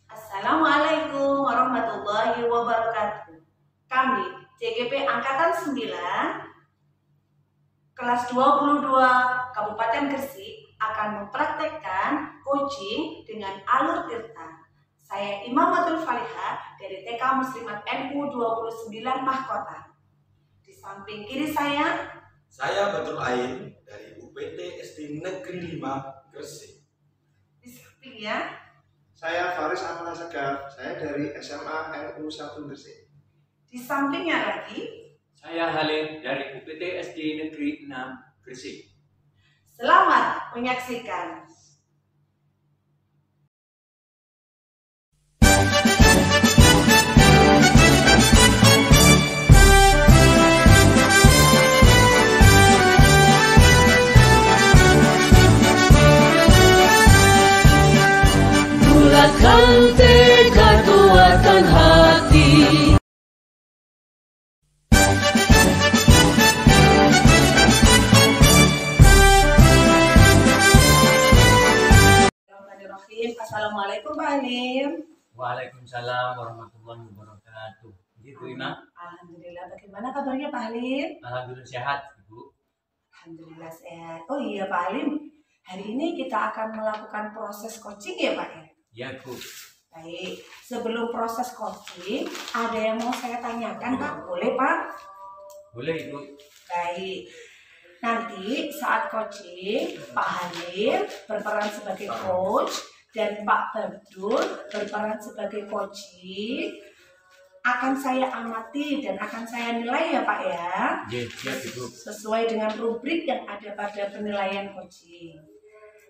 Assalamualaikum warahmatullahi wabarakatuh. Kami CGP Angkatan 9 kelas 22 Kabupaten Gresik akan mempraktekkan coaching dengan alur tirta. Saya Imamatul Faliha dari TK Muslimat NU 29 Mahkota. Di samping kiri saya Batul Ain dari UPT SD Negeri 5 Gresik. Di sampingnya saya Faris Amal Segaf, saya dari SMA NU 1 Gresik. Di sampingnya lagi saya Halim dari UPT SD Negeri 6 Gresik. Selamat menyaksikan. Bulatkan tekad, kuatkan hati. Assalamualaikum Pak Halim. Waalaikumsalam warahmatullahi wabarakatuh. Gitu Ima. Alhamdulillah, bagaimana kabarnya Pak Halim? Alhamdulillah sehat Ibu. Alhamdulillah sehat. Oh iya Pak Halim, hari ini kita akan melakukan proses coaching ya Pak ya? Ya Bu. Baik, sebelum proses coaching, ada yang mau saya tanyakan Pak? Boleh Pak? Boleh Ibu. Baik, nanti saat coaching, Pak Halim berperan sebagai coach dan Pak Badul berperan sebagai coaching. Akan saya amati dan akan saya nilai ya Pak ya, Siap Ibu. sesuai dengan rubrik yang ada pada penilaian coaching.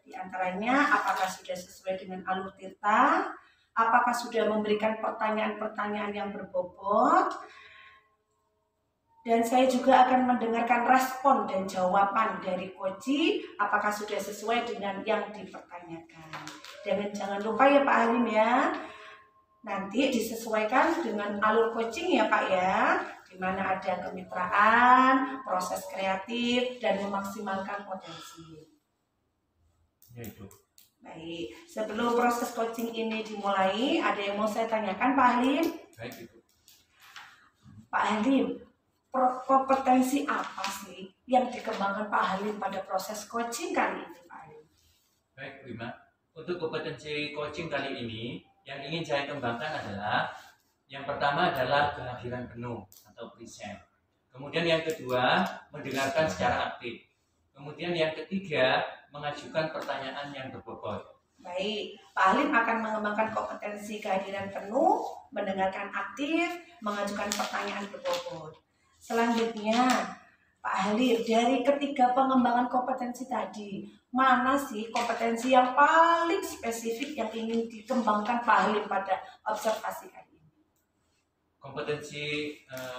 Di antaranya, apakah sudah sesuai dengan alur tirta, apakah sudah memberikan pertanyaan-pertanyaan yang berbobot, dan saya juga akan mendengarkan respon dan jawaban dari coaching, apakah sudah sesuai dengan yang dipertanyakan. Dan jangan lupa ya Pak Halim ya, nanti disesuaikan dengan alur coaching ya Pak ya, di mana ada kemitraan, proses kreatif, dan memaksimalkan potensi. Ya Ibu. Baik, sebelum proses coaching ini dimulai, ada yang mau saya tanyakan Pak Halim? Baik Ibu. Pak Halim, kompetensi apa sih yang dikembangkan Pak Halim pada proses coaching kali ini Pak Halim? Baik Bu Ima. Untuk kompetensi coaching kali ini yang ingin saya kembangkan adalah yang pertama adalah kehadiran penuh atau present. Kemudian yang kedua, mendengarkan secara aktif. Kemudian yang ketiga, mengajukan pertanyaan yang berbobot. Baik, Pak Halim akan mengembangkan kompetensi kehadiran penuh, mendengarkan aktif, mengajukan pertanyaan berbobot. Selanjutnya, Pak Halim, dari ketiga pengembangan kompetensi tadi, mana sih kompetensi yang paling spesifik yang ingin dikembangkan Pak Halim pada observasi kali ini? Kompetensi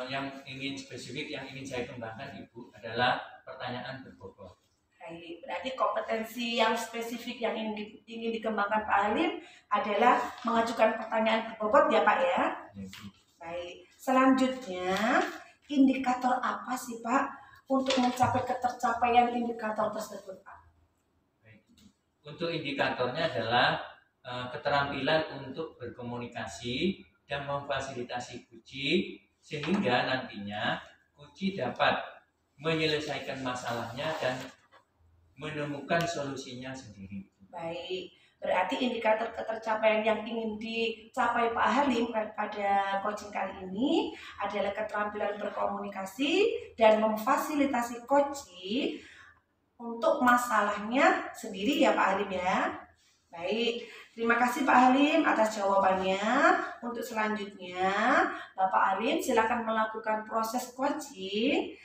yang ingin spesifik yang ingin saya kembangkan Ibu adalah pertanyaan berbobot. Baik, berarti kompetensi yang spesifik yang ingin dikembangkan Pak Halim adalah mengajukan pertanyaan berbobot ya Pak ya? Ya, Bu. Baik, selanjutnya indikator apa sih Pak untuk mencapai ketercapaian indikator tersebut Pak? Baik. Untuk indikatornya adalah keterampilan untuk berkomunikasi dan memfasilitasi kunci sehingga nantinya kunci dapat menyelesaikan masalahnya dan menemukan solusinya sendiri. Baik, berarti indikator ketercapaian yang ingin dicapai Pak Halim pada coaching kali ini adalah keterampilan berkomunikasi dan memfasilitasi coaching untuk masalahnya sendiri ya Pak Halim ya. Baik, terima kasih Pak Halim atas jawabannya. Untuk selanjutnya, Bapak Halim silakan melakukan proses coaching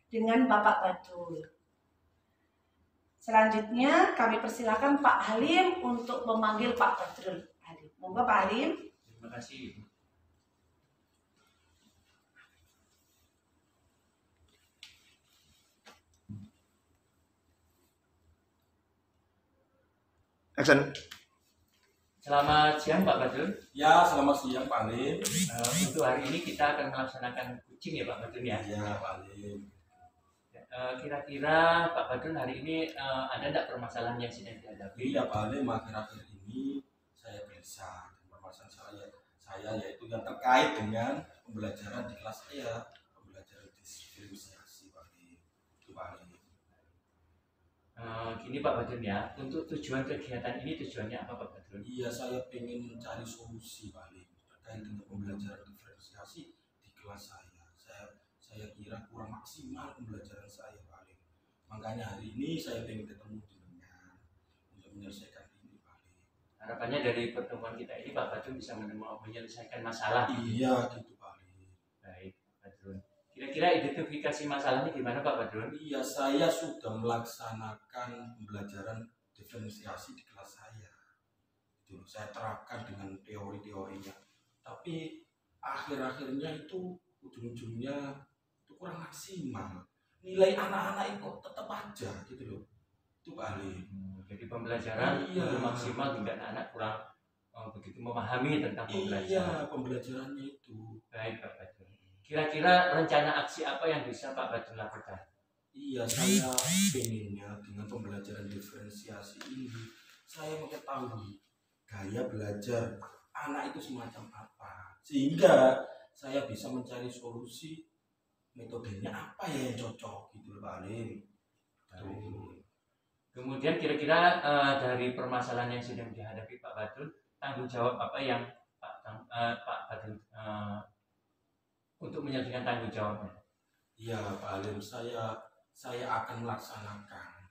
dengan Bapak Badul. Selanjutnya kami persilakan Pak Halim untuk memanggil Pak Badrul. Monggo Pak Halim. Terima kasih Ibu. Action. Selamat siang Pak Badrul. Ya, selamat siang Pak Halim. Untuk hari ini kita akan melaksanakan coaching ya Pak Badrul ya. Ya Pak Halim. Kira-kira Pak Badrun hari ini ada tidak permasalahan yang sedang dihadapi? Iya Pak Halim, akhir-akhir ini ini saya gelisah. Permasalahan saya yaitu yang terkait dengan pembelajaran di kelas saya, pembelajaran diferensiasi Pak Lim. Itu Pak Lim. Gini Pak Badrun ya, untuk tujuan kegiatan ini tujuannya apa Pak Badrun? Iya, saya pengen mencari solusi Pak Lim terkait dengan pembelajaran diferensiasi di kelas saya. Saya kira kurang maksimal pembelajaran saya Pak Lim. Makanya hari ini saya pengen ketemu dengan untuk menyelesaikan ini Pak Lim. Harapannya dari pertemuan kita ini Pak Badrun bisa menyelesaikan masalah. Iya gitu Pak Lim. Baik Pak Badrun. Kira-kira identifikasi masalahnya gimana Pak Badrun? Iya, saya sudah melaksanakan pembelajaran diferensiasi di kelas saya. Itu saya terapkan dengan teori-teorinya. Tapi akhir-akhirnya itu ujung-ujungnya itu kurang maksimal. Nilai anak-anak itu tetap aja gitu loh. Itu Pak Ali. Jadi pembelajaran belum maksimal hingga anak-anak kurang begitu memahami tentang pembelajaran. Iya, pembelajarannya itu. Baik Pak Badrun. Kira-kira rencana aksi apa yang bisa Pak Badrun lakukan? Iya, saya pengennya dengan pembelajaran diferensiasi ini saya mengetahui gaya belajar anak itu semacam apa, sehingga saya bisa mencari solusi metodenya apa ya yang cocok gitu loh Pak Alim. Kemudian kira-kira dari permasalahan yang sedang dihadapi Pak Badrun, tanggung jawab apa yang Pak Badrun untuk menyelesaikan tanggung jawabnya? Iya Pak Alim, saya akan melaksanakan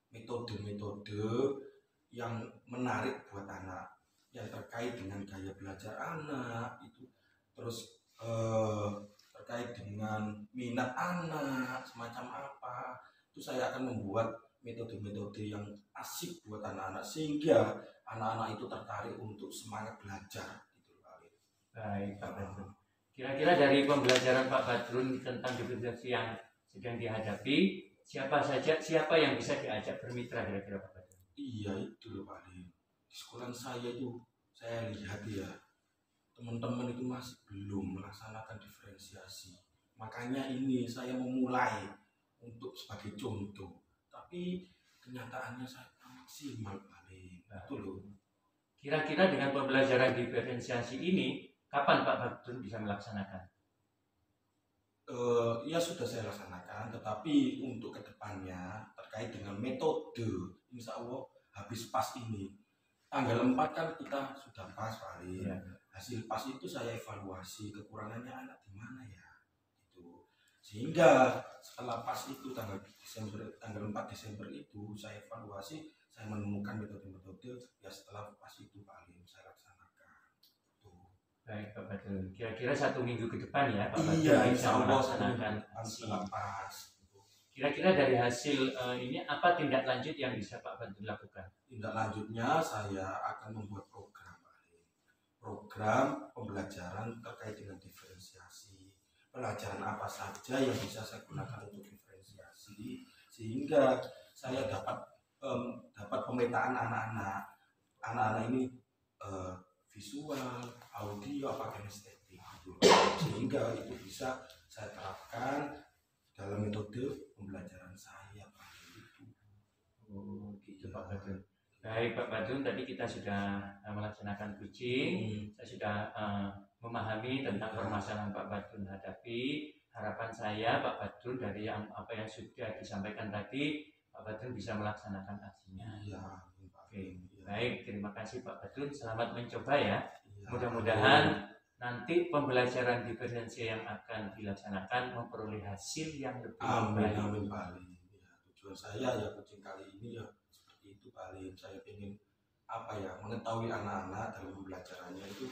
metode-metode yang menarik buat anak, yang terkait dengan gaya belajar anak itu, terus terkait dengan minat anak semacam apa, itu saya akan membuat metode-metode yang asik buat anak-anak sehingga anak-anak itu tertarik untuk semangat belajar gitu Pak Alim. Baik Pak Badrun. Kira-kira dari pembelajaran Pak Badrun tentang diferensiasi yang sedang dihadapi, siapa yang bisa diajak bermitra kira-kira Pak Badrun? Iya itu loh Pak Lim. Di sekolah saya itu saya lihat ya teman-teman itu masih belum melaksanakan diferensiasi. Makanya ini saya memulai untuk sebagai contoh. Tapi kenyataannya saya maksimal Pak Lim. Itu loh. Kira-kira dengan pembelajaran diferensiasi ini kapan Pak Badrun bisa melaksanakan? Ya sudah saya laksanakan, tetapi untuk kedepannya terkait dengan metode, insya Allah habis pas ini. Tanggal 4 kan kita sudah pas Pak Ali. Ya. Hasil pas itu saya evaluasi kekurangannya anak di mana ya. Itu. Sehingga setelah pas itu tanggal 4 Desember itu saya evaluasi, saya menemukan metode-metode ya setelah pas itu Pak Ali saya laksanakan. Baik Pak Badrun, kira-kira 1 minggu ke depan ya Pak Badrun Iya, bisa Allah melaksanakan setelah pas. Kira-kira dari hasil ini apa tindak lanjut yang bisa Pak Badrun lakukan? Tindak lanjutnya saya akan membuat program Pak Ali. Program pembelajaran terkait dengan diferensiasi. Pelajaran apa saja yang bisa saya gunakan untuk diferensiasi sehingga saya dapat pemetaan anak-anak. Anak-anak ini visual, audio, apa kinestetik gitu. Sehingga itu bisa saya terapkan dalam metode pembelajaran saya Pak itu. Oh gitu Pak Badrun. Baik Pak Badrun, tadi kita sudah melaksanakan coaching, saya sudah memahami tentang permasalahan Pak Badrun hadapi. Harapan saya Pak Badrun dari apa yang sudah disampaikan tadi, Pak Badrun bisa melaksanakan aksinya. Iya. Oke. Baik, terima kasih Pak Badrun. Selamat mencoba ya. Mudah-mudahan nanti pembelajaran diferensiasi yang akan dilaksanakan memperoleh hasil yang lebih baik. Amin Pak Ali. Ya, tujuan saya ya coaching kali ini ya seperti itu Pak Ali. Saya ingin mengetahui anak-anak dalam pembelajarannya itu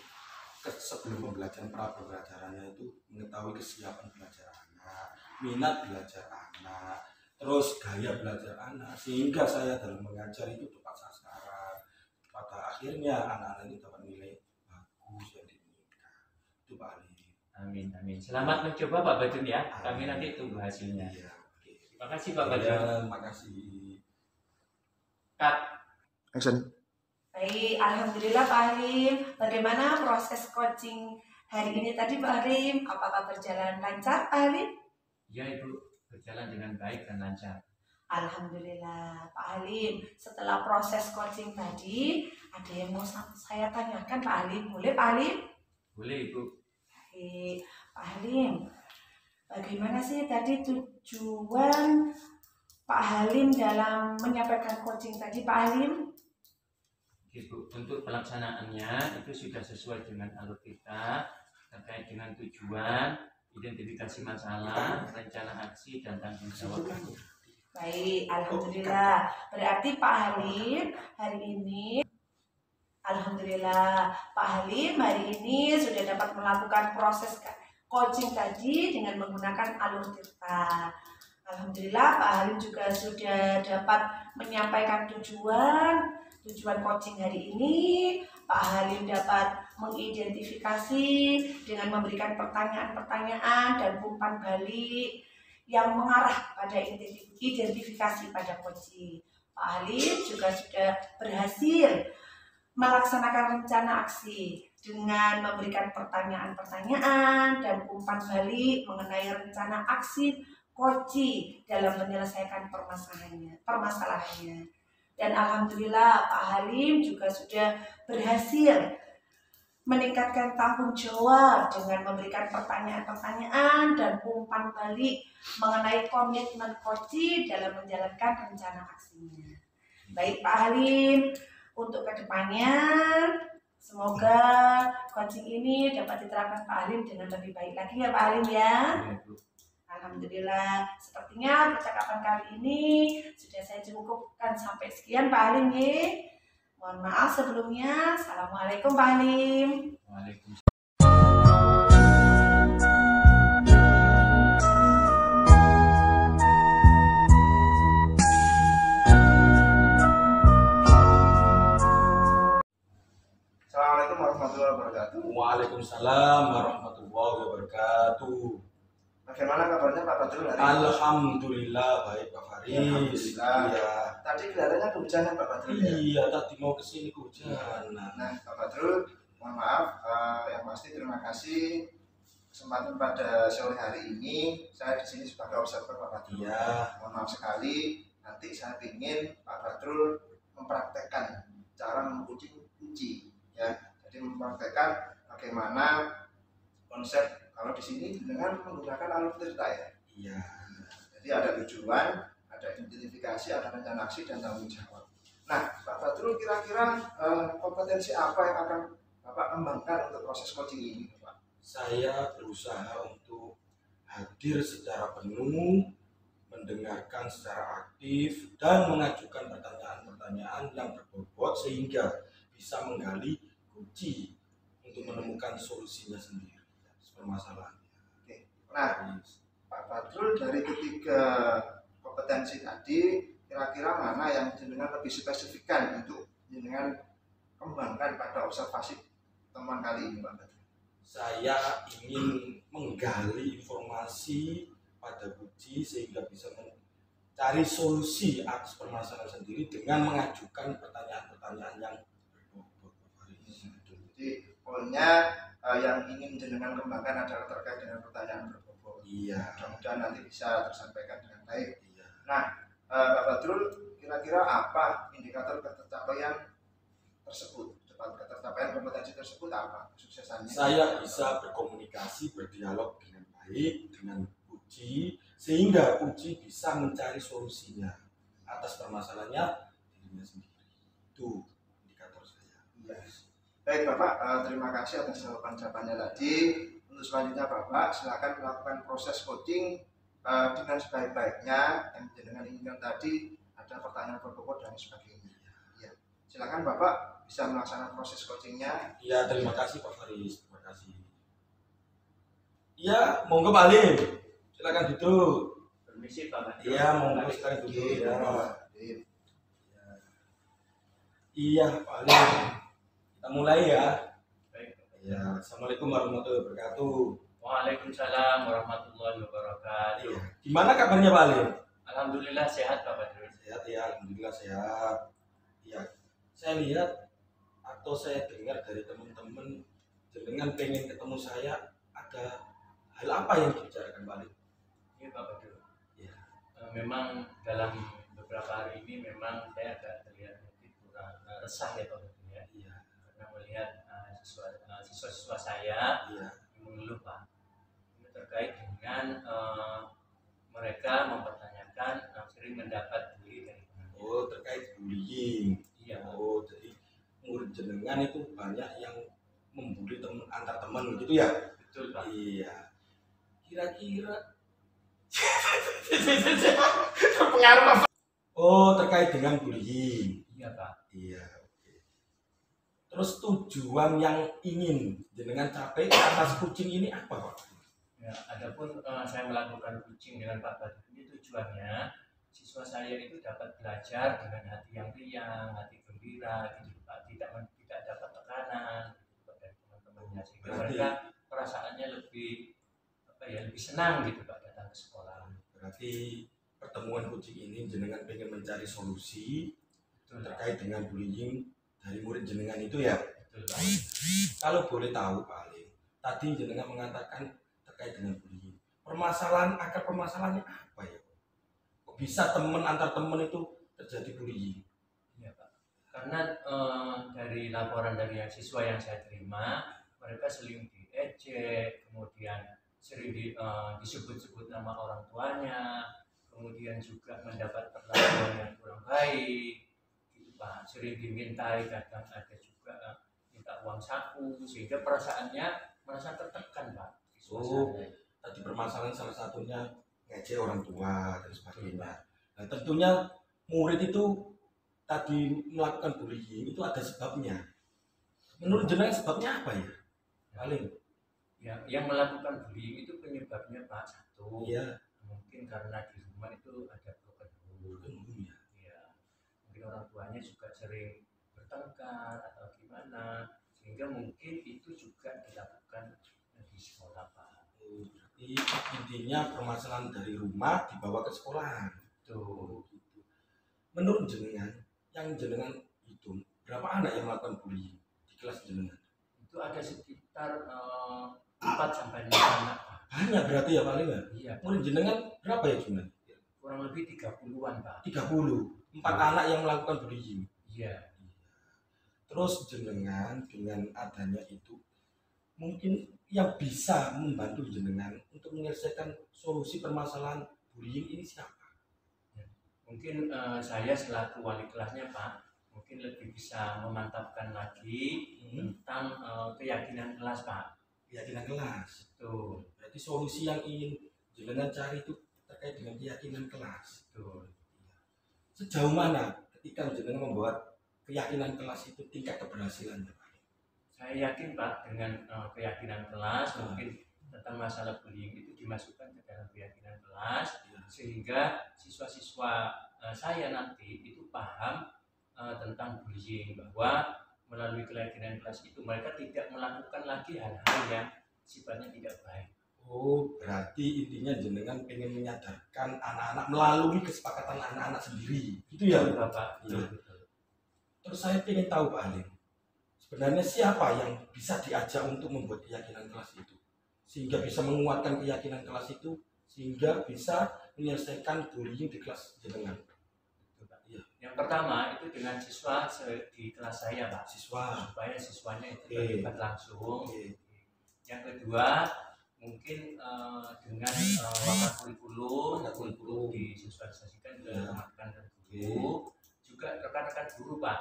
sebelum pembelajaran pembelajarannya itu mengetahui kesiapan belajar anak, minat belajar anak, terus gaya belajar anak sehingga saya dalam mengajar itu tepat sasaran. Pada akhirnya anak-anak itu dapat nilai bagus yang diinginkan. Itu Pak Ali. Amin, amin. Selamat mencoba Pak Badrun ya. Kami nanti tunggu hasilnya. Iya, oke. Terima kasih Pak Badrun. Terima kasih. Kak. Action. Baik, alhamdulillah Pak Harim. Bagaimana proses coaching hari ini tadi Pak Harim? Apakah berjalan lancar Pak Harim? Ya Ibu, berjalan dengan baik dan lancar. Alhamdulillah, Pak Halim. Setelah proses coaching tadi, ada yang mau saya tanyakan, Pak Halim. Boleh, Pak Halim? Boleh, Ibu. Oke, Pak Halim. Bagaimana sih tadi tujuan Pak Halim dalam menyampaikan coaching tadi, Pak Halim? Ibu, untuk pelaksanaannya itu sudah sesuai dengan alur kita terkait dengan tujuan, identifikasi masalah, rencana aksi, dan tanggung jawab. Baik, alhamdulillah. Berarti Pak Halim hari ini, alhamdulillah Pak Halim hari ini sudah dapat melakukan proses coaching tadi dengan menggunakan alur tirta. Alhamdulillah Pak Halim juga sudah dapat menyampaikan tujuan coaching hari ini. Pak Halim dapat mengidentifikasi dengan memberikan pertanyaan-pertanyaan dan umpan balik yang mengarah pada identifikasi pada coaching. Pak Halim juga sudah berhasil melaksanakan rencana aksi dengan memberikan pertanyaan-pertanyaan dan umpan balik mengenai rencana aksi coaching dalam menyelesaikan permasalahannya. Dan alhamdulillah Pak Halim juga sudah berhasil meningkatkan tanggung jawab dengan memberikan pertanyaan-pertanyaan dan umpan balik mengenai komitmen coaching dalam menjalankan rencana aksinya. Baik Pak Halim, untuk kedepannya semoga coaching ini dapat diterapkan Pak Halim dengan lebih baik lagi ya Pak Halim ya. Alhamdulillah, sepertinya percakapan kali ini sudah saya cukupkan sampai sekian Pak Halim ya. Mohon maaf sebelumnya. Assalamualaikum Pak Halim. Waalaikumsalam. Assalamualaikum warahmatullahi wabarakatuh. Waalaikumsalam warahmatullahi wabarakatuh. Bagaimana kabarnya Pak Badrul hari ini? Alhamdulillah baik Pak Faris. Alhamdulillah. Iya. Tadi kelihatannya kehujanan Pak Badrul ya? Iya, tadi mau kesini kehujanan. Nah Pak Badrul, mohon maaf, yang pasti terima kasih kesempatan pada sore hari ini. Saya di sini sebagai observer Pak Badrul. Iya. Mohon maaf sekali, nanti saya ingin Pak Badrul mempraktekkan cara menguji ya. Jadi mempraktekkan bagaimana konsep kalau di sini dengan menggunakan alur tirta ya. Iya. Jadi ada tujuan, ada identifikasi, ada rencana aksi dan tanggung jawab. Nah, Pak Badrul kira-kira kompetensi apa yang akan Bapak kembangkan untuk proses coaching ini, Pak? Saya berusaha untuk hadir secara penuh, mendengarkan secara aktif, dan mengajukan pertanyaan-pertanyaan yang berbobot sehingga bisa menggali kunci untuk menemukan solusinya sendiri permasalahannya. Oke. Nah, Pak Badrul dari ketiga kompetensi tadi, kira-kira mana yang jenengan lebih spesifikkan untuk jenengan kembangkan pada observasi teman kali ini, Pak Badrul? Saya ingin menggali informasi pada kunci sehingga bisa mencari solusi atas permasalahan sendiri dengan mengajukan pertanyaan-pertanyaan yang berbobot. Jadi poinnya yang ingin jenengan kembangkan adalah terkait dengan pertanyaan berbobot. Iya. Mudah-mudahan nanti bisa tersampaikan dengan baik. Iya. Nah, Pak Badrul, kira-kira apa indikator ketercapaian tersebut? Ketercapaian kompetensi tersebut apa kesuksesannya? Saya bisa berkomunikasi, berdialog dengan baik dengan uji sehingga uji bisa mencari solusinya atas permasalahannya dirinya sendiri. Itu indikator saya. Yes. Baik Bapak, terima kasih atas jawaban-jawabannya tadi. Untuk selanjutnya Bapak, silakan melakukan proses coaching dengan sebaik-baiknya. Yang dengan inginkan tadi ada pertanyaan berbobot dan sebagainya. Ya. Silakan Bapak bisa melaksanakan proses coachingnya. Iya, terima kasih Pak Faris. Terima kasih. Iya, monggo Pak Halim. Silakan duduk. Permisi Pak Badrul. Iya, monggo silakan duduk. Oke, Ya. Bapak. Iya, Pak Halim. Kita mulai ya. Baik. Ya, Assalamualaikum warahmatullahi wabarakatuh. Waalaikumsalam warahmatullahi wabarakatuh. Iya. Gimana kabarnya Pak Halim? Alhamdulillah sehat Pak Badrul. Sehat ya, alhamdulillah sehat. Iya. Saya lihat atau saya dengar dari teman-teman dengan pengen ketemu saya, ada hal apa yang dibicarakan Pak Halim? Iya Pak Badrul. Iya. memang dalam beberapa hari ini memang saya agak terlihat kurang resah ya Pak Betul ya. Iya. Karena melihat siswa-siswa saya Iya. mengeluh Pak. Ini terkait dengan mereka mempertanyakan sering mendapat bully dari teman. Oh, terkait bullying. Iya Pak. Oh, jadi murid jenengan itu banyak yang membuli antar teman gitu ya? Betul Pak. Iya. Kira-kira terpengaruh apa? Oh, terkait dengan bullying. Iya Pak. Iya, oke. Terus tujuan yang ingin jenengan capai atas kucing ini apa, Pak? Ya, adapun saya melakukan coaching dengan Pak Badut ini tujuannya siswa saya itu dapat belajar dengan hati yang riang, hati gembira, gitu Pak. Tidak dapat tekanan gitu, Pak, dari teman-temannya sehingga mereka perasaannya lebih lebih senang gitu Pak datang ke sekolah. Berarti pertemuan coaching ini jenengan pengen mencari solusi Betul, Pak. terkait dengan bullying dari murid jenengan itu ya. Betul Pak. Kalau boleh tahu Pak Ali, tadi jenengan mengatakan terkait dengan bullying. Akar permasalahannya apa ya? Kok bisa antar teman itu terjadi bullying? Iya Pak. Karena dari laporan dari siswa yang saya terima, mereka sering diejek, kemudian sering disebut-sebut nama orang tuanya, kemudian juga mendapat perlakuan yang kurang baik, gitu Pak. Sering dimintai, kadang ada juga minta uang saku, sehingga perasaannya merasa tertekan Pak. Oh, tadi permasalahan salah satunya ngejek orang tua dan sebagainya. Nah, tentunya murid itu tadi melakukan bullying itu ada sebabnya. Menurut jenengan sebabnya apa ya? Paling Ya, yang melakukan bullying itu penyebabnya Pak satu, iya, mungkin karena di rumah itu ada broken home. ya. Ya, mungkin orang tuanya juga sering bertengkar atau gimana, sehingga mungkin itu juga dilakukan di sekolah Pak. Berarti intinya permasalahan dari rumah dibawa ke sekolahan. Tuh. Gitu. Menurut jenengan, yang jenengan hitung berapa anak yang melakukan bullying di kelas jenengan? Itu ada sekitar 4 sampai 5 anak Pak. Banyak berarti ya paling ya? Iya Pak. Murid jenengan berapa ya jumlah? Kurang lebih 30-an Pak. 30. 4 anak yang melakukan bullying. Iya. Terus jenengan dengan adanya itu mungkin yang bisa membantu jenengan untuk menyelesaikan solusi permasalahan bullying ini siapa? Mungkin saya selaku wali kelasnya Pak, mungkin lebih bisa memantapkan lagi tentang keyakinan kelas Pak. Keyakinan kelas. Tuh. Berarti solusi yang ingin jenengan cari itu terkait dengan keyakinan kelas. Tuh. Sejauh mana ketika jenengan membuat keyakinan kelas itu tingkat keberhasilannya? Saya yakin Pak dengan keyakinan kelas mungkin tentang masalah bullying itu dimasukkan ke dalam keyakinan kelas sehingga siswa-siswa saya nanti itu paham tentang bullying, bahwa melalui keyakinan kelas itu mereka tidak melakukan lagi hal-hal yang sifatnya tidak baik. Oh, berarti intinya jenengan pengen menyadarkan anak-anak melalui kesepakatan anak-anak sendiri, gitu ya Bapak? Iya. Terus saya pengen tahu Pak Halim, sebenarnya siapa yang bisa diajak untuk membuat keyakinan kelas itu, sehingga bisa menguatkan keyakinan kelas itu, sehingga bisa menyelesaikan bullying di kelas jenengan? Iya. Yang pertama itu dengan siswa di kelas saya Pak, Siswa. supaya siswanya itu terlibat langsung. Oke. Yang kedua mungkin dengan kurikulum untuk disosialisasikan ke rekan-rekan dan guru, juga rekan-rekan guru Pak.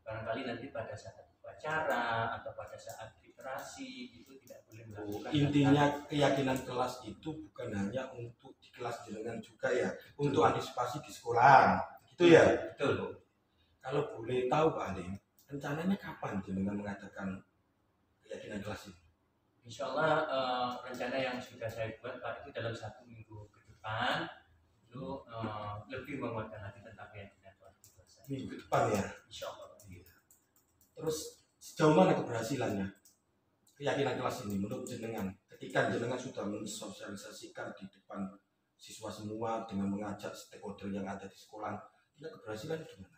Barangkali nanti pada saat upacara atau pada saat literasi itu tidak boleh melakukan. Intinya keyakinan kelas itu bukan hanya untuk di kelas jenengan juga ya, untuk antisipasi di sekolah, gitu ya. Betul. Kalau boleh tahu Pak Halim, rencananya kapan jenengan mengadakan keyakinan kelas ini? Insya Allah rencana yang sudah saya buat Pak itu dalam 1 minggu ke depan itu lebih menguatkan lagi tentang keyakinan kelas. Minggu depan ya. Insya Allah. Terus sejauh mana keberhasilannya keyakinan kelas ini menurut jenengan? Ketika jenengan sudah mensosialisasikan di depan siswa semua dengan mengajak stakeholder yang ada di sekolah, tingkat keberhasilan gimana?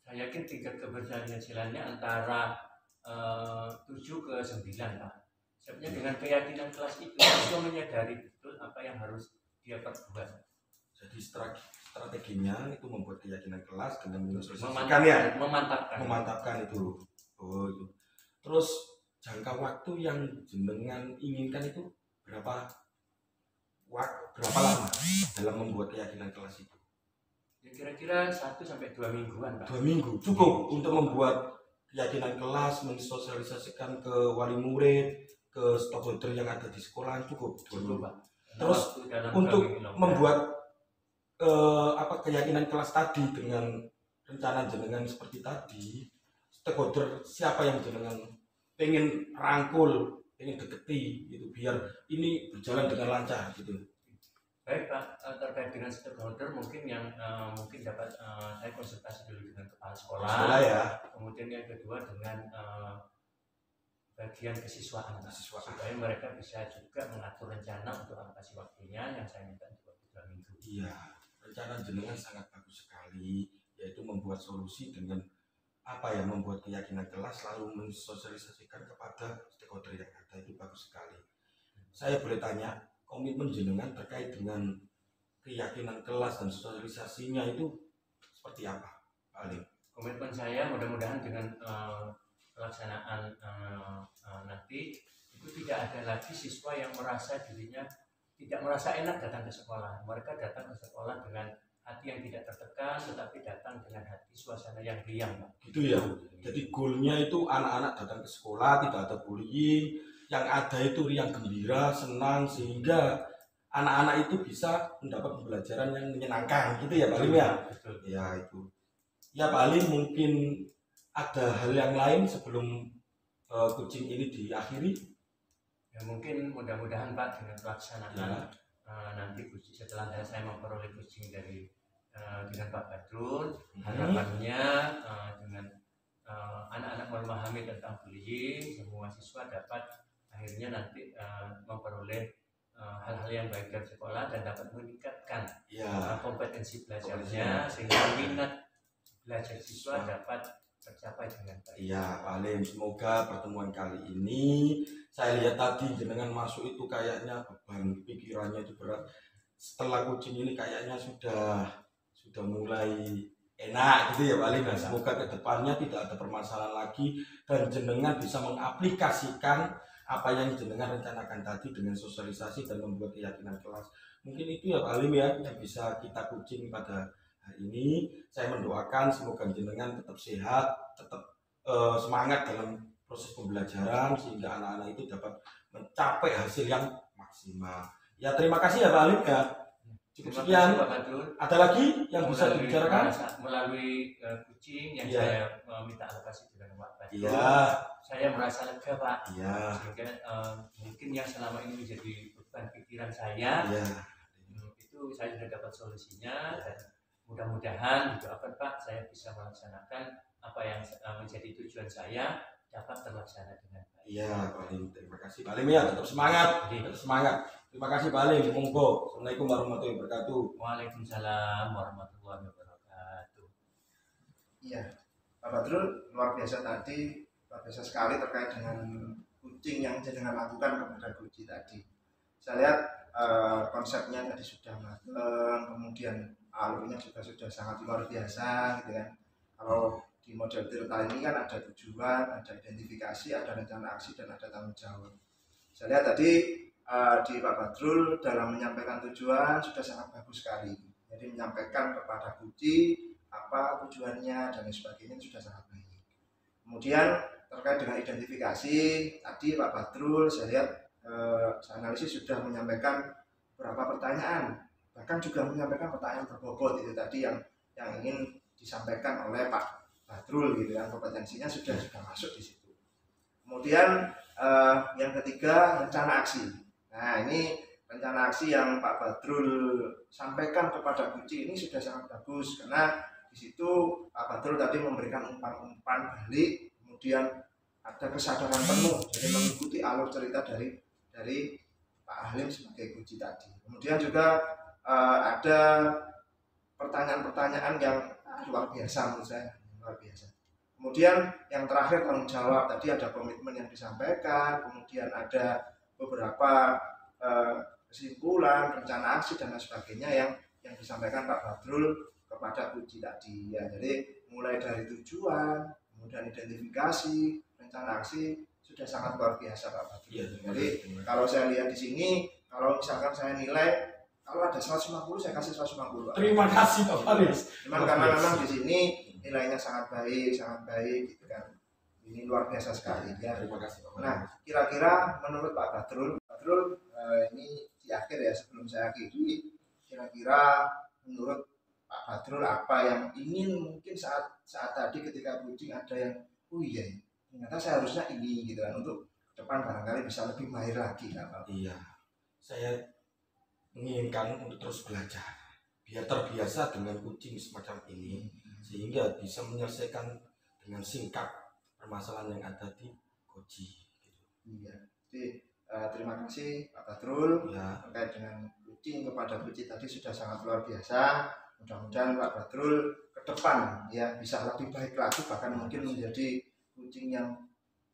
Saya yakin tingkat keberhasilannya antara 7 ke 9 Pak. Sebenarnya dengan keyakinan kelas itu siswa menyadari betul apa yang harus dia perbuat. Jadi strateginya itu membuat keyakinan kelas dengan mensosialisasikan ya, memantapkan itu. Oh itu. Terus jangka waktu yang jenengan inginkan itu berapa lama dalam membuat keyakinan kelas itu? Ya, kira-kira 1-2 mingguan, Pak. 2 minggu cukup untuk membuat keyakinan kelas, mensosialisasikan ke wali murid, ke stakeholder yang ada di sekolah cukup. Pak. Terus untuk membuat keyakinan kelas tadi dengan rencana jenengan seperti tadi, stakeholder siapa yang jenengan pengen rangkul, pengen deketi gitu biar ini berjalan dengan lancar gitu. Baik Pak, terkait dengan stakeholder mungkin yang mungkin dapat saya konsultasi dulu dengan kepala sekolah ya. Kemudian yang kedua dengan bagian kesiswaan supaya mereka bisa juga mengatur rencana untuk alokasi waktunya yang saya minta untuk 2 minggu. Iya, rencana jenengan sangat bagus sekali, yaitu membuat solusi dengan membuat keyakinan kelas lalu mensosialisasikan kepada stakeholder yang ada, itu bagus sekali. Saya boleh tanya, komitmen jenengan terkait dengan keyakinan kelas dan sosialisasinya itu seperti apa, Pak Alim? Komitmen saya mudah-mudahan dengan pelaksanaan nanti itu tidak ada lagi siswa yang merasa dirinya tidak merasa enak datang ke sekolah. Mereka datang ke sekolah dengan hati yang tidak tertekan, tetapi datang dengan hati suasana yang riang, Pak. Gitu ya. Jadi goalnya itu anak-anak datang ke sekolah tidak ada bullying, yang ada itu riang gembira, senang, sehingga anak-anak itu bisa mendapat pembelajaran yang menyenangkan, gitu ya Pak Alim ya? Betul. Ya itu. Ya Pak Alim, mungkin ada hal yang lain sebelum coaching ini diakhiri? Ya mungkin mudah-mudahan Pak dengan pelaksanaan nanti setelah saya memperoleh coaching dari dengan Pak Badrul, harapannya dengan anak-anak memahami tentang bullying, semua siswa dapat akhirnya nanti memperoleh hal-hal yang baik dari sekolah dan dapat meningkatkan kompetensi belajarnya sehingga minat belajar siswa dapat tercapai dengan baik. Iya Pak Alim, semoga pertemuan kali ini, saya lihat tadi jenengan masuk itu kayaknya beban pikirannya itu berat. Setelah coaching ini kayaknya sudah mulai enak gitu ya Pak Alim. Semoga kedepannya tidak ada permasalahan lagi dan jenengan bisa mengaplikasikan apa yang jenengan rencanakan tadi dengan sosialisasi dan membuat keyakinan kelas. Mungkin itu ya Pak Alim ya yang bisa kita coaching pada hari ini. Saya mendoakan semoga jenengan tetap sehat, tetap semangat dalam proses pembelajaran sehingga anak-anak itu dapat mencapai hasil yang maksimal. Ya terima kasih ya Pak Alim ya. Cukup sekian. Ada lagi yang bisa dibicarakan? Melalui coaching yang saya minta alokasi dengan Pak Badrul. Iya. Saya merasa lega Pak. Iya. Sehingga mungkin yang selama ini menjadi beban pikiran saya, itu saya sudah dapat solusinya dan mudah-mudahan doakan Pak saya bisa melaksanakan apa yang menjadi tujuan saya dapat terlaksana dengan baik. Iya Pak Alim, terima kasih Pak Alim ya, tetap semangat, tetap semangat. Terima kasih Pak Alim, monggo. Assalamualaikum warahmatullahi wabarakatuh. Waalaikumsalam warahmatullahi wabarakatuh. Iya, Pak Badrul luar biasa tadi, luar biasa sekali terkait dengan coaching yang jenengan lakukan kepada Guci tadi. Saya lihat konsepnya tadi sudah matang, kemudian alurnya juga sudah sangat luar biasa gitu kan. Kalau di model Tirta ini kan ada tujuan, ada identifikasi, ada rencana aksi dan ada tanggung jawab. Saya lihat tadi di Pak Badrul dalam menyampaikan tujuan sudah sangat bagus sekali. Jadi menyampaikan kepada Guci apa tujuannya dan sebagainya sudah sangat baik. Kemudian terkait dengan identifikasi tadi Pak Badrul saya lihat saya analisis sudah menyampaikan beberapa pertanyaan, bahkan juga menyampaikan pertanyaan berbobot itu tadi yang ingin disampaikan oleh Pak Badrul gitu kan, kompetensinya sudah masuk di situ. Kemudian yang ketiga rencana aksi. Nah ini rencana aksi yang Pak Badrul sampaikan kepada Guci ini sudah sangat bagus karena di situ Pak Badrul tadi memberikan umpan-umpan balik, kemudian ada kesadaran penuh jadi mengikuti alur cerita dari Pak Halim sebagai Guci tadi. Kemudian juga ada pertanyaan-pertanyaan yang luar biasa menurut saya, luar biasa. Kemudian yang terakhir tanggung jawab, tadi ada komitmen yang disampaikan, kemudian ada beberapa kesimpulan, rencana aksi dan lain sebagainya yang yang disampaikan Pak Badrul kepada Puji tadi ya. Jadi mulai dari tujuan, kemudian identifikasi, rencana aksi sudah sangat luar biasa Pak Badrul. Iya, Jadi kalau saya lihat di sini, kalau misalkan saya nilai kalau ada 150 saya kasih 150 Pak. Terima kasih Pak Faris. Cuman karena memang di sini nilainya sangat baik gitu kan. Ini luar biasa sekali ya. Terima kasih Pak Faris. Nah, kira-kira menurut Pak Badrul, ini di akhir ya sebelum saya akhiri, kira-kira menurut Pak Badrul apa yang ingin mungkin saat tadi ketika Puji ada yang oh iya ternyata saya harusnya ini gitu kan, untuk depan barangkali bisa lebih mahir lagi kan Pak. Iya, saya menginginkan untuk terus belajar biar terbiasa dengan kucing semacam ini sehingga bisa menyelesaikan dengan singkat permasalahan yang ada di Koji gitu. Iya, jadi terima kasih Pak Badrul Ya, terkait dengan kucing kepada Puji tadi sudah sangat luar biasa. Mudah-mudahan Pak Badrul ke depan ya bisa lebih baik lagi, bahkan mungkin menjadi kucing yang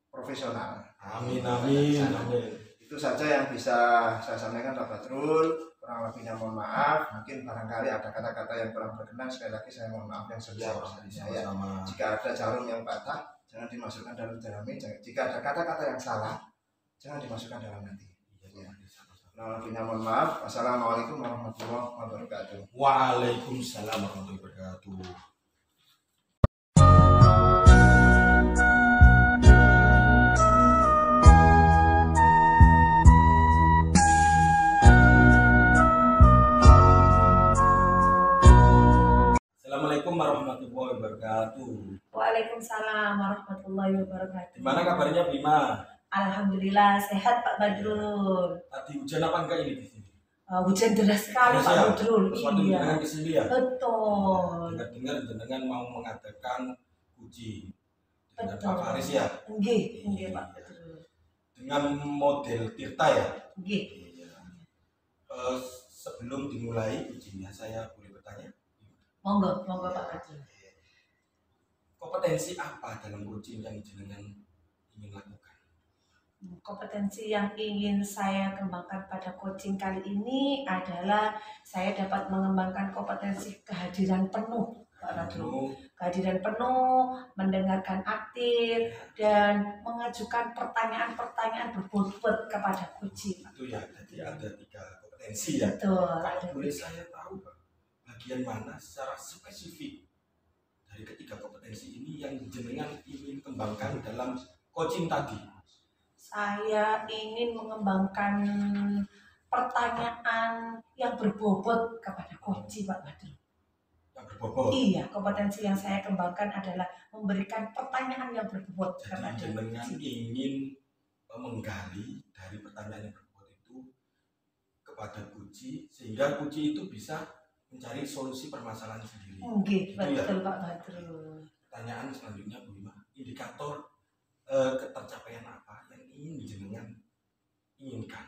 profesional. amin amin amin. Itu saja yang bisa saya sampaikan Pak Badrul. Kurang lebihnya mohon maaf. Mungkin barangkali ada kata-kata yang kurang berkenan. Sekali lagi saya mohon maaf yang Ya, sebesar-besarnya ya. sama-sama. Jika ada jarum yang patah, jangan dimasukkan dalam jerami. Jika ada kata-kata yang salah, jangan dimasukkan dalam hati. Iya, sama-sama. Kurang lebihnya mohon maaf. Wassalamualaikum warahmatullahi wabarakatuh. Waalaikumsalam warahmatullahi wabarakatuh. Assalamualaikum warahmatullahi wabarakatuh. Waalaikumsalam warahmatullahi wabarakatuh. Gimana kabarnya Bima? Alhamdulillah sehat Pak Badrul. Tadi hujan apa enggak ini di sini? Hujan deras sekali Terus Pak ya, Badrul. terus waktu Iya. jenengan kesini ya? Betul. Dengar jenengan mau mengadakan uji dengan Betul. Pak Faris ya? Nggih Pak Badrul. Dengan model Tirta ya? Nggih. Iya. Sebelum dimulai ujinya saya boleh bertanya? Monggo Pak Badrul. Kompetensi apa dalam uji yang jenengan ingin lakukan? Kompetensi yang ingin saya kembangkan pada coaching kali ini adalah saya dapat mengembangkan kompetensi kehadiran penuh Pak Badrul. Kehadiran penuh, mendengarkan aktif, dan mengajukan pertanyaan-pertanyaan berbobot kepada coaching. Itu ya, jadi ada 3 kompetensi ya. Betul. Kalau boleh saya tahu Pak, bagian mana secara spesifik dari ketiga kompetensi ini yang jenengan ingin kembangkan dalam coaching tadi? Saya ingin mengembangkan pertanyaan yang berbobot kepada coaching Pak Badrul. Yang berbobot. Iya, kompetensi yang saya kembangkan adalah memberikan pertanyaan yang berbobot Jadi kepada jenengan coaching. ingin menggali dari pertanyaan yang berbobot itu kepada Puji sehingga Puji itu bisa mencari solusi permasalahan sendiri. Nggih, Itu ya. betul Pak Badrul. Pertanyaan selanjutnya Bu Ima, indikator ketercapaian apa yang ingin jenengan inginkan?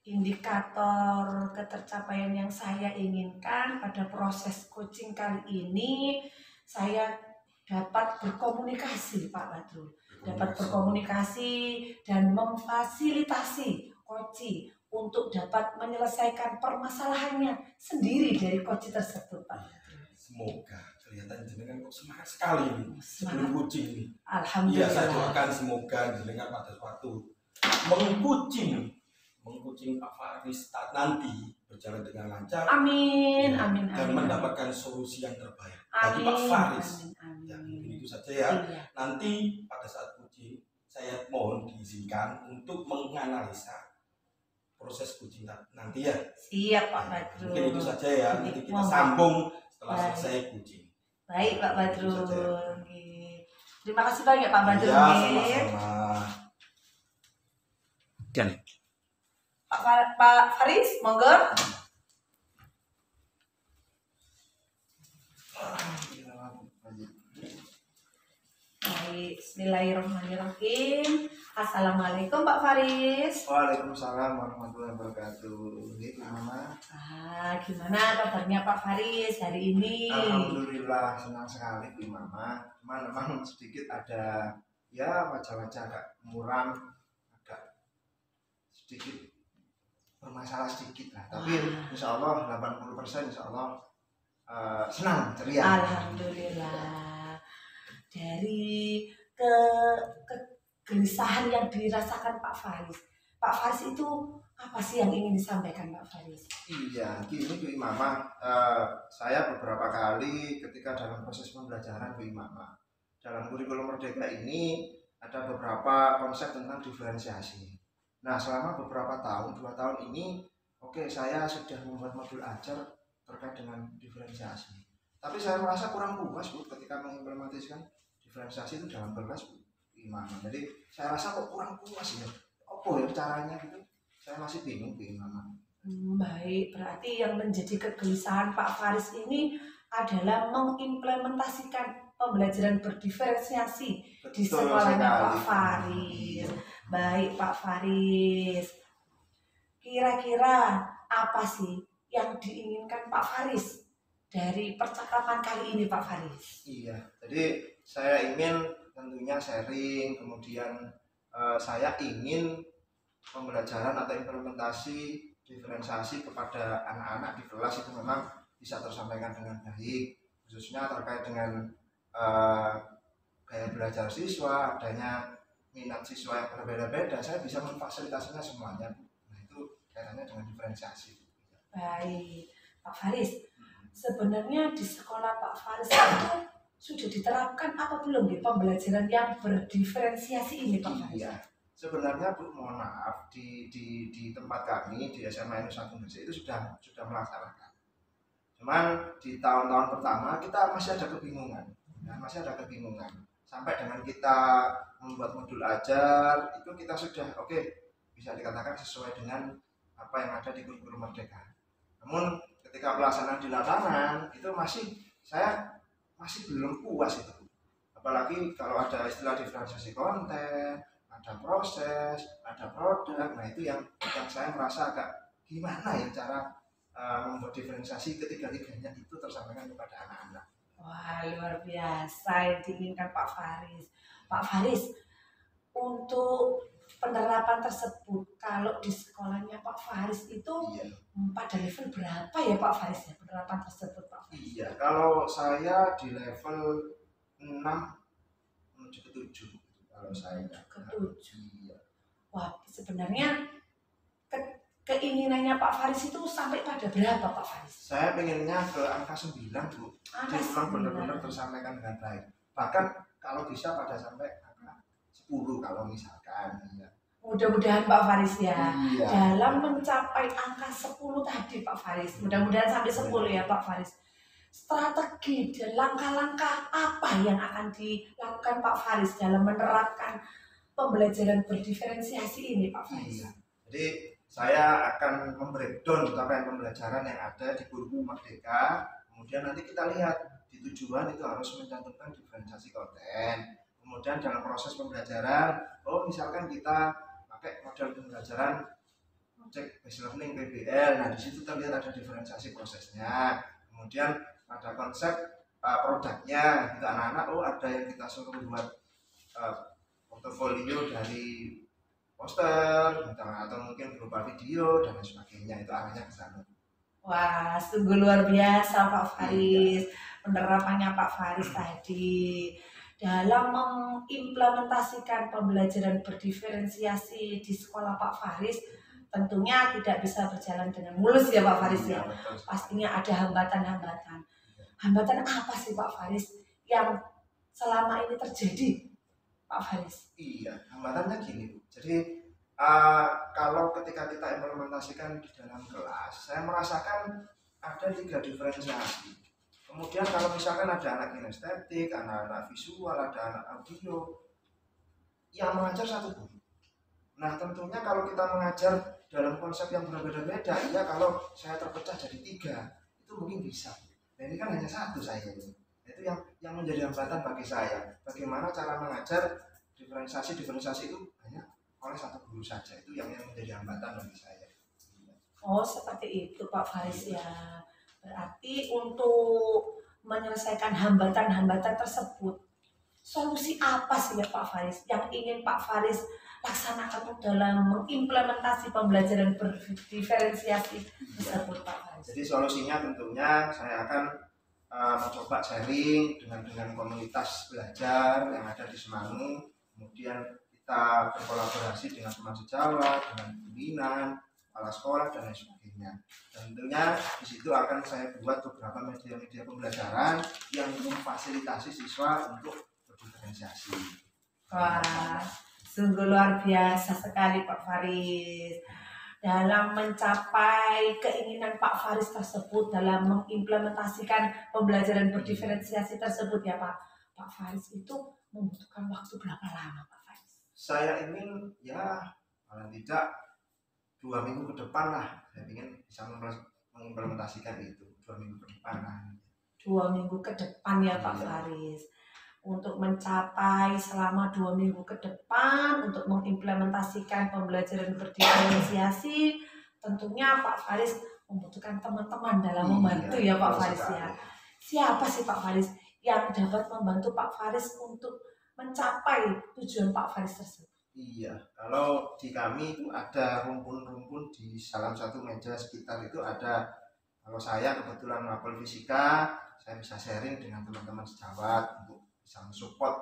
Indikator ketercapaian yang saya inginkan pada proses coaching kali ini, saya dapat berkomunikasi Pak Badrul. Dapat berkomunikasi dan memfasilitasi coaching untuk dapat menyelesaikan permasalahannya sendiri dari coaching tersebut Pak Badrul. Semoga kelihatan jenengan kok semangat sekali ini sebelum coaching ini. Iya, Alhamdulillah. saya doakan semoga jenengan pada suatu mengkucing Pak Faris nanti berjalan dengan lancar. Amin, Ya, amin, dan amin. mendapatkan solusi yang terbaik bagi Amin, Pak Faris. amin, Ya, amin. mungkin itu saja ya. Iya. Nanti pada saat coaching saya mohon diizinkan untuk menganalisa proses coaching nanti ya. Siap Pak Ya, Badrul. mungkin itu saja ya. Nanti kita Monggo. sambung setelah Baik. selesai coaching. Baik Pak Itu Badrul. saja. Nggih. Terima kasih banyak Pak Badrul. Ya, nggih. sama-sama. Pak Faris, monggo. Baik, bismillahirrahmanirrahim. Assalamualaikum Pak Faris. Waalaikumsalam warahmatullahi wabarakatuh. Ini Mama. Gimana kabarnya Pak Faris hari ini? Alhamdulillah senang sekali Bu Mama. Cuman memang sedikit ada ya wajah-wajah agak muram, agak sedikit bermasalah sedikit lah. Tapi insya Allah 80% insya Allah senang, ceria. Alhamdulillah. Dari kegelisahan yang dirasakan Pak Faris itu apa sih yang ingin disampaikan Pak Faris? Iya, gini Bu Imamah, saya beberapa kali ketika dalam proses pembelajaran Bu Imamah, dalam kurikulum Merdeka ini ada beberapa konsep tentang diferensiasi. Nah, selama beberapa tahun, 2 tahun ini, oke, saya sudah membuat modul ajar terkait dengan diferensiasi. Tapi saya merasa kurang puas Bu ketika mengimplementasikan diferensiasi itu dalam kelas Bu Imamah. Jadi saya rasa kok kurang puas ya. Apa ya caranya gitu? Saya masih bingung Bu Imamah. Baik, berarti yang menjadi kegelisahan Pak Faris ini adalah mengimplementasikan pembelajaran berdiferensiasi di sekolahnya Pak Faris. Baik Pak Faris, kira-kira apa sih yang diinginkan Pak Faris dari percakapan kali ini Pak Faris? Iya, jadi saya ingin tentunya sharing, kemudian saya ingin pembelajaran atau implementasi diferensiasi kepada anak-anak di kelas itu memang bisa tersampaikan dengan baik, khususnya terkait dengan gaya belajar siswa, adanya minat siswa yang berbeda-beda, saya bisa memfasilitasinya semuanya. Nah, itu kaitannya dengan diferensiasi. Baik, Pak Faris, sebenarnya di sekolah Pak Faris itu sudah diterapkan apa belum di pembelajaran yang berdiferensiasi ini Pak Faris? Iya, sebenarnya Bu, mohon maaf, di tempat kami di SMA Nusa Indonesia itu sudah melaksanakan. Cuman di tahun-tahun pertama kita masih ada kebingungan, sampai dengan kita membuat modul ajar itu kita sudah bisa dikatakan sesuai dengan apa yang ada di kurikulum Merdeka. Namun ketika pelaksanaan di lapangan itu saya masih belum puas itu. Apalagi kalau ada istilah diferensiasi konten, ada proses, ada produk. Nah, itu yang saya merasa agak gimana ya cara membuat diferensiasi ketiga-tiganya itu tersampaikan kepada anak-anak. Wah, luar biasa yang diinginkan Pak Faris. Pak Faris, untuk penerapan tersebut kalau di sekolahnya Pak Faris itu pada level berapa ya Pak Faris ya penerapan tersebut Pak Faris? Iya, kalau saya di level 6 menuju ke 7 kalau saya ke 7. Iya. Wah, sebenarnya keinginannya Pak Faris itu sampai pada berapa Pak Faris? Saya pengennya ke angka 9 Bu. Jadi memang benar-benar tersampaikan dengan baik. Bahkan kalau bisa pada sampai angka 10 kalau misalkan. Ya. Mudah-mudahan Pak Faris ya. Iya. Dalam mencapai angka 10 tadi Pak Faris. Mudah-mudahan sampai 10 ya Pak Faris. Strategi dan langkah-langkah apa yang akan dilakukan Pak Faris dalam menerapkan pembelajaran berdiferensiasi ini Pak Faris? Iya. Jadi saya akan membreakdown capaian pembelajaran yang ada di kurikulum Merdeka. Kemudian nanti kita lihat di tujuan itu harus mencantumkan diferensiasi konten. Kemudian dalam proses pembelajaran, misalkan kita pakai model pembelajaran cek based learning PBL. Nah, di situ terlihat ada diferensiasi prosesnya. Kemudian ada konsep produknya. Kita anak-anak ada yang kita suruh buat portofolio dari poster, atau mungkin berupa video dan sebagainya, itu arahnya ke sana. Wah, sungguh luar biasa Pak Faris. Penerapannya Pak Faris tadi dalam mengimplementasikan pembelajaran berdiferensiasi di sekolah Pak Faris tentunya tidak bisa berjalan dengan mulus ya Pak Faris ya. Pastinya ada hambatan-hambatan. Hambatan apa sih Pak Faris yang selama ini terjadi Pak Faris? Iya, hambatannya gini Bu. Jadi kalau ketika kita implementasikan di dalam kelas, saya merasakan ada 3 diferensiasi. Kemudian kalau misalkan ada anak kinestetik, anak-anak visual, ada anak audio, yang mengajar satu guru. Nah, tentunya kalau kita mengajar dalam konsep yang berbeda-beda, ya kalau saya terpecah jadi 3, itu mungkin bisa. Dan ini kan hanya satu saya ini. Itu yang menjadi hambatan bagi saya. Bagaimana cara mengajar diferensiasi itu hanya oleh satu guru saja. Itu yang menjadi hambatan bagi saya. Oh, seperti itu Pak Faris ya. Berarti untuk menyelesaikan hambatan-hambatan tersebut solusi apa sih ya Pak Faris yang ingin Pak Faris laksanakan dalam mengimplementasi pembelajaran berdiferensiasi tersebut Pak Faris? Jadi solusinya tentunya saya akan mencoba sharing dengan komunitas belajar yang ada di Semanu, kemudian kita berkolaborasi dengan teman sejawat, dengan pimpinan, kepala sekolah dan lain sebagainya. Dan tentunya di situ akan saya buat beberapa media-media pembelajaran yang memfasilitasi siswa untuk berdiferensiasi. Wah, sungguh luar biasa sekali Pak Faris. Dalam mencapai keinginan Pak Faris tersebut dalam mengimplementasikan pembelajaran berdiferensiasi tersebut ya Pak. Pak Faris itu membutuhkan waktu berapa lama Pak Faris? Saya ingin ya paling tidak 2 minggu ke depan lah. Saya ingin bisa mengimplementasikan itu 2 minggu ke depan lah. 2 minggu ke depan ya Pak Iya. Faris. Untuk mencapai selama 2 minggu ke depan untuk mengimplementasikan pembelajaran berdiferensiasi, tentunya Pak Faris membutuhkan teman-teman dalam membantu ya Pak Faris ya. Siapa sih Pak Faris yang dapat membantu Pak Faris untuk mencapai tujuan Pak Faris tersebut? Iya, kalau di kami itu ada rumpun-rumpun di salah satu meja sekitar itu ada. Kalau saya kebetulan mapel fisika, saya bisa sharing dengan teman-teman sejawat untuk bisa mensupport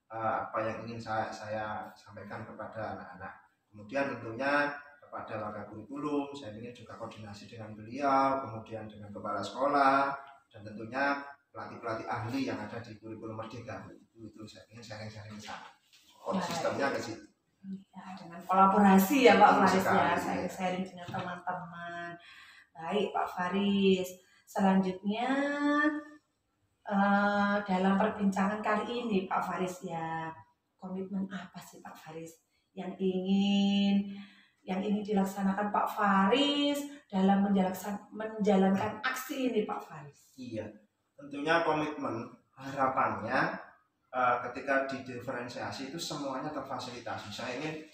apa yang ingin saya sampaikan kepada anak-anak. Kemudian tentunya kepada warga kurikulum, saya ingin juga koordinasi dengan beliau, kemudian dengan kepala sekolah, dan tentunya pelatih-pelatih ahli yang ada di kurikulum Merdeka. Itu saya ingin sharing-sharing ke sana. Sistemnya ke situ. Ya, dengan kolaborasi ya Pak Faris ya, Sekali, saya ya. sharing dengan teman-teman. Baik Pak Faris, selanjutnya dalam perbincangan kali ini Pak Faris ya, komitmen apa sih Pak Faris yang ingin dilaksanakan Pak Faris dalam menjalankan aksi ini Pak Faris? Iya, tentunya komitmen harapannya ketika didiferensiasi itu semuanya terfasilitasi. Saya ingin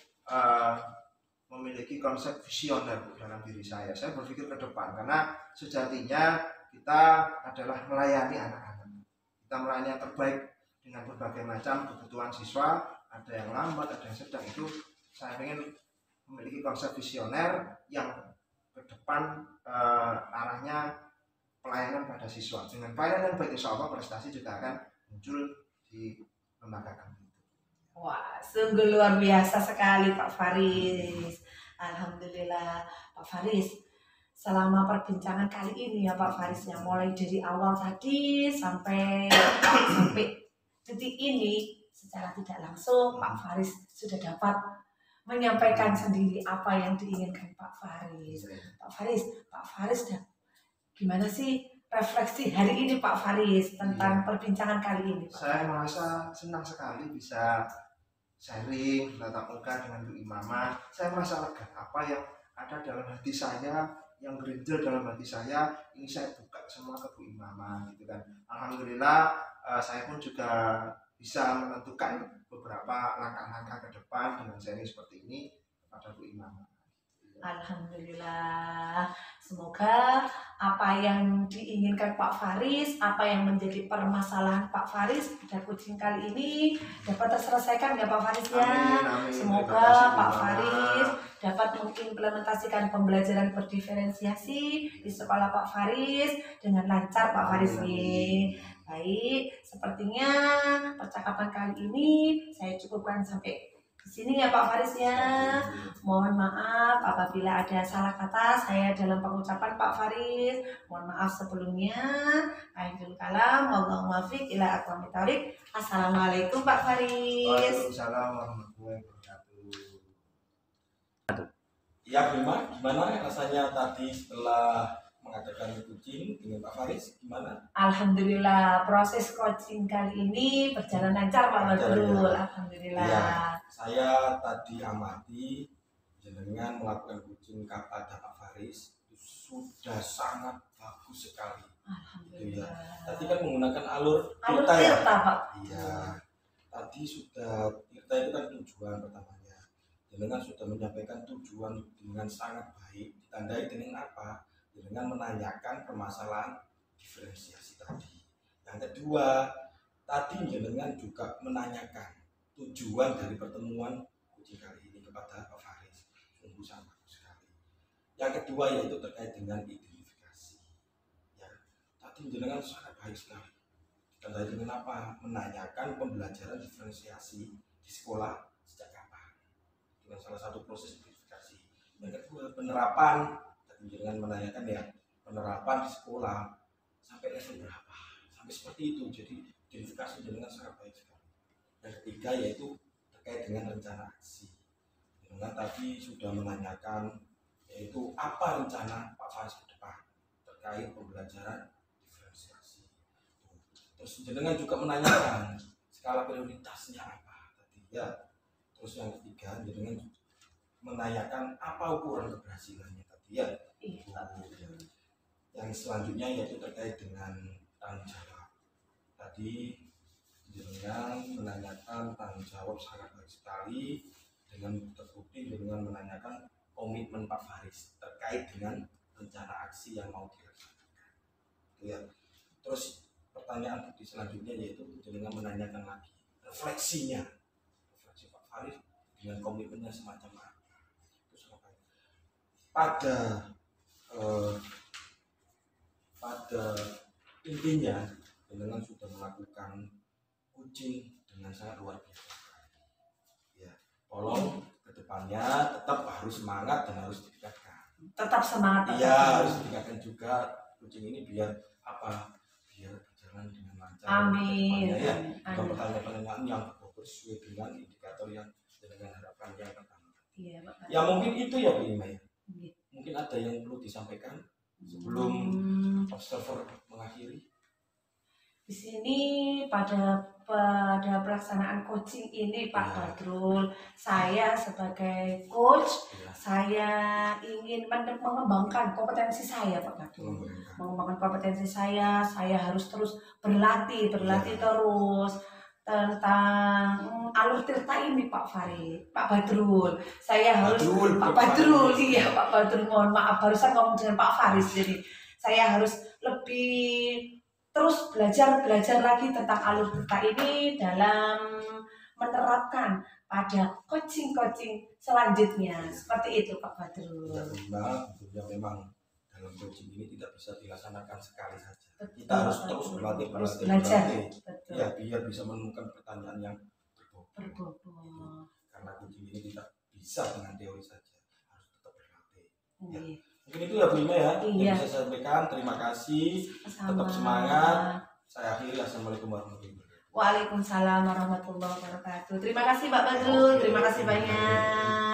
memiliki konsep visioner dalam diri saya. Saya berpikir ke depan karena sejatinya kita adalah melayani anak-anak. Kita melayani yang terbaik dengan berbagai macam kebutuhan siswa. Ada yang lambat, ada yang sedang. Itu saya ingin memiliki konsep visioner yang ke depan arahnya pelayanan pada siswa. Dengan pelayanan baik insya Allah prestasi juga akan muncul di lembaga kami. Wah, sungguh luar biasa sekali Pak Faris. Alhamdulillah Pak Faris. Selama perbincangan kali ini ya Pak Faris yang mulai dari awal tadi sampai detik ini secara tidak langsung Pak Faris sudah dapat menyampaikan sendiri apa yang diinginkan Pak Faris. Pak Faris gimana sih refleksi hari ini Pak Faris tentang perbincangan kali ini Pak? Saya merasa senang sekali bisa sharing tatap muka dengan Bu Imamah. Saya merasa lega apa yang ada dalam hati saya, yang gerinjal dalam hati saya, ini saya buka semua ke Bu Imamah gitu kan. Alhamdulillah saya pun juga bisa menentukan beberapa langkah-langkah ke depan dengan sharing seperti ini kepada Bu Imamah. Alhamdulillah, semoga apa yang diinginkan Pak Faris, apa yang menjadi permasalahan Pak Faris pada coaching kali ini dapat terselesaikan ya Pak Faris ya. Amin. Semoga Pak Faris dapat mengimplementasikan pembelajaran berdiferensiasi di sekolah Pak Faris dengan lancar Pak Faris nih. Baik, sepertinya percakapan kali ini saya cukupkan sampai di sini ya Pak Faris ya. Mohon maaf apabila ada salah kata saya dalam pengucapan Pak Faris. Mohon maaf sebelumnya. Akhirul kalam, wallahul muwaffiq ila aqwamit thoriq. Assalamualaikum Pak Faris. Waalaikumsalam warahmatullahi wabarakatuh. Ya Bima, gimana rasanya tadi setelah mengadakan coaching dengan Pak Faris? Gimana? Alhamdulillah, proses coaching kali ini berjalan lancar Pak Badrul. Ya. Alhamdulillah. Ya, saya tadi amati dengan melakukan coaching kepada Pak Faris itu sudah sangat bagus sekali. Alhamdulillah. Tadi kan menggunakan alur Alur Tirta ya? Tirta Pak. Iya. Tadi sudah Tirta itu kan tujuan pertamanya. Dengan sudah menyampaikan tujuan dengan sangat baik. Ditandai dengan apa? Dengan menanyakan permasalahan diferensiasi tadi. Yang kedua, tadi jenengan juga menanyakan tujuan dari pertemuan kucing kali ini kepada Pak Faris. Sungguh sangat bagus sekali. Yang kedua yaitu terkait dengan identifikasi. Ya, tadi jenengan sangat baik sekali. Terkait dengan apa? Menanyakan pembelajaran diferensiasi di sekolah sejak kapan. Dengan salah satu proses identifikasi. Yang kedua penerapan. Tadi jenengan menanyakan ya penerapan di sekolah sampai level berapa, sampai seperti itu. Jadi identifikasi jenengan sangat baik sekali. Yang ketiga yaitu terkait dengan rencana aksi. Jenengan tadi sudah menanyakan yaitu apa rencana Pak Faris ke depan terkait pembelajaran diferensiasi. Terus jenengan juga menanyakan skala prioritasnya apa tadi ya. Terus yang ketiga jenengan menanyakan apa ukuran keberhasilannya tadi ya. Yang selanjutnya yaitu terkait dengan tanggung jawab. Tadi jenengan menanyakan tanggung jawab sangat baik sekali, dengan terbukti dengan menanyakan komitmen Pak Faris terkait dengan rencana aksi yang mau dilaksanakan. Ya. Terus pertanyaan bukti selanjutnya yaitu jenengan menanyakan lagi refleksi Pak Faris dengan komitmennya semacam apa. Terus apa? Pada intinya jenengan sudah melakukan coaching dengan sangat luar biasa. Ya, tolong kedepannya tetap harus semangat dan harus ditingkatkan. Tetap semangat. Iya, harus ditingkatkan juga coaching ini biar apa? Biar berjalan dengan lancar. Amin. Ya, dengan pertanyaan-pertanyaan yang sesuai dengan indikator yang jenengan harapkan yang pertama. Iya, Pak. Ya mungkin itu ya Bu Ima ya. Iya. Mungkin ada yang perlu disampaikan sebelum observer mengakhiri. Di sini pada pelaksanaan coaching ini Pak Badrul, saya sebagai coach, saya ingin mengembangkan kompetensi saya Pak Badrul. Mengembangkan kompetensi saya harus terus berlatih terus tentang alur tirta ini Pak Farid, Pak Badrul. Saya harus Pak Badrul, iya Pak Badrul, mohon maaf barusan ngomong dengan Pak Faris, jadi saya harus lebih terus belajar lagi tentang alur tirta ini dalam menerapkan pada coaching selanjutnya. Seperti itu Pak Badrul. Ya memang dalam coaching ini tidak bisa dilaksanakan sekali saja. Kita harus terus berlatih. Ya, biar bisa menemukan pertanyaan yang berbobot. Karena coaching ini tidak bisa dengan teori saja, harus tetap berlatih. Ya. Mungkin itu ya Bu Ima ya, yang bisa saya sampaikan. Terima kasih. Tetap semangat. Saya akhiri. Assalamualaikum warahmatullahi wabarakatuh. Waalaikumsalam warahmatullahi wabarakatuh. Terima kasih Pak Badrul. Terima kasih banyak.